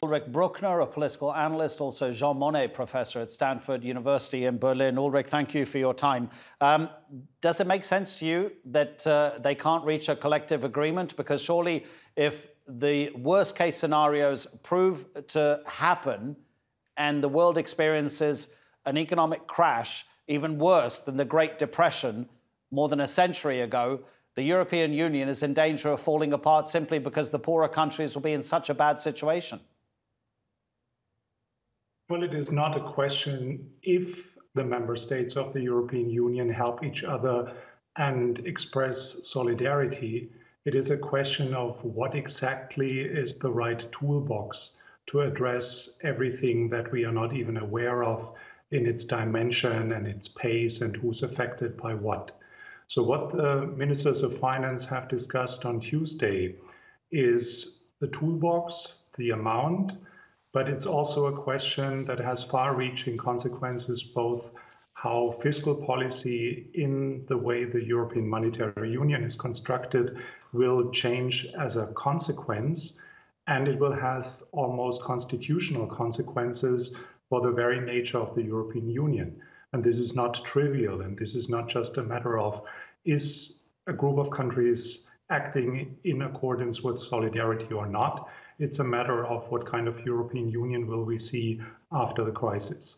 Ulrich Brueckner, a political analyst, also Jean Monnet professor at Stanford University in Berlin. Ulrich, thank you for your time. Does it make sense to you that they can't reach a collective agreement? Because surely if the worst case scenarios prove to happen and the world experiences an economic crash even worse than the Great Depression more than a century ago, the European Union is in danger of falling apart simply because the poorer countries will be in such a bad situation. Well, it is not a question if the member states of the European Union help each other and express solidarity. It is a question of what exactly is the right toolbox to address everything that we are not even aware of in its dimension and its pace and who's affected by what. So what the ministers of finance have discussed on Tuesday is the toolbox, the amount, but it's also a question that has far-reaching consequences, both how fiscal policy in the way the European Monetary Union is constructed will change as a consequence, and it will have almost constitutional consequences for the very nature of the European Union. And this is not trivial, and this is not just a matter of, is a group of countries acting in accordance with solidarity or not? It's a matter of what kind of European Union will we see after the crisis.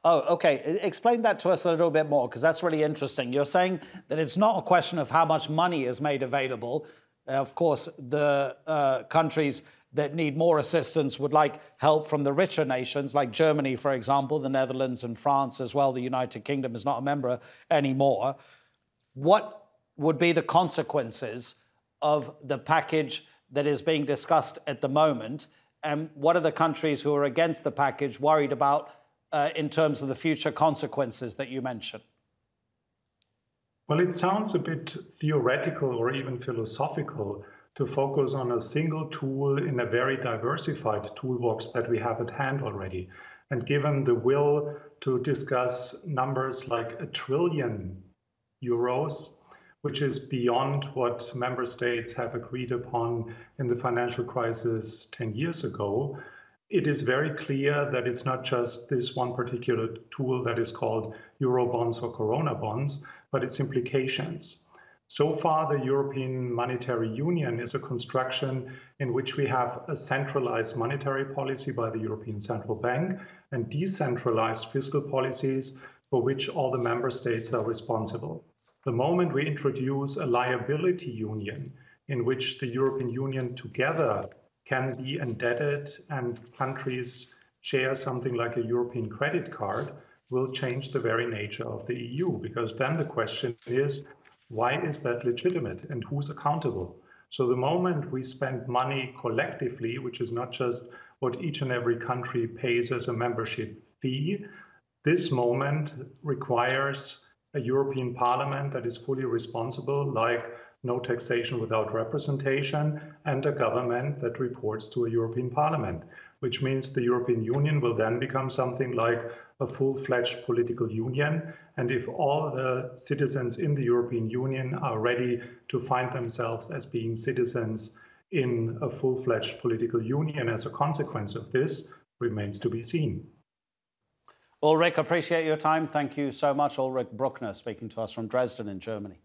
Oh, okay. Explain that to us a little bit more, because that's really interesting. You're saying that it's not a question of how much money is made available. Of course, the countries that need more assistance would like help from the richer nations, like Germany, for example, the Netherlands and France as well. The United Kingdom is not a member anymore. What would be the consequences of the package that is being discussed at the moment? And what are the countries who are against the package worried about in terms of the future consequences that you mentioned? Well, it sounds a bit theoretical or even philosophical to focus on a single tool in a very diversified toolbox that we have at hand already. And given the will to discuss numbers like €1 trillion, which is beyond what member states have agreed upon in the financial crisis 10 years ago, it is very clear that it's not just this one particular tool that is called Euro bonds or Corona bonds, but its implications. So far, the European Monetary Union is a construction in which we have a centralized monetary policy by the European Central Bank and decentralized fiscal policies for which all the member states are responsible. The moment we introduce a liability union in which the European Union together can be indebted and countries share something like a European credit card, will change the very nature of the EU, because then the question is, why is that legitimate and who's accountable? So the moment we spend money collectively, which is not just what each and every country pays as a membership fee, this moment requires a European Parliament that is fully responsible, like no taxation without representation, and a government that reports to a European Parliament, which means the European Union will then become something like a full-fledged political union. And if all the citizens in the European Union are ready to find themselves as being citizens in a full-fledged political union as a consequence of this, remains to be seen. Ulrich, appreciate your time. Thank you so much. Ulrich Brueckner speaking to us from Dresden in Germany.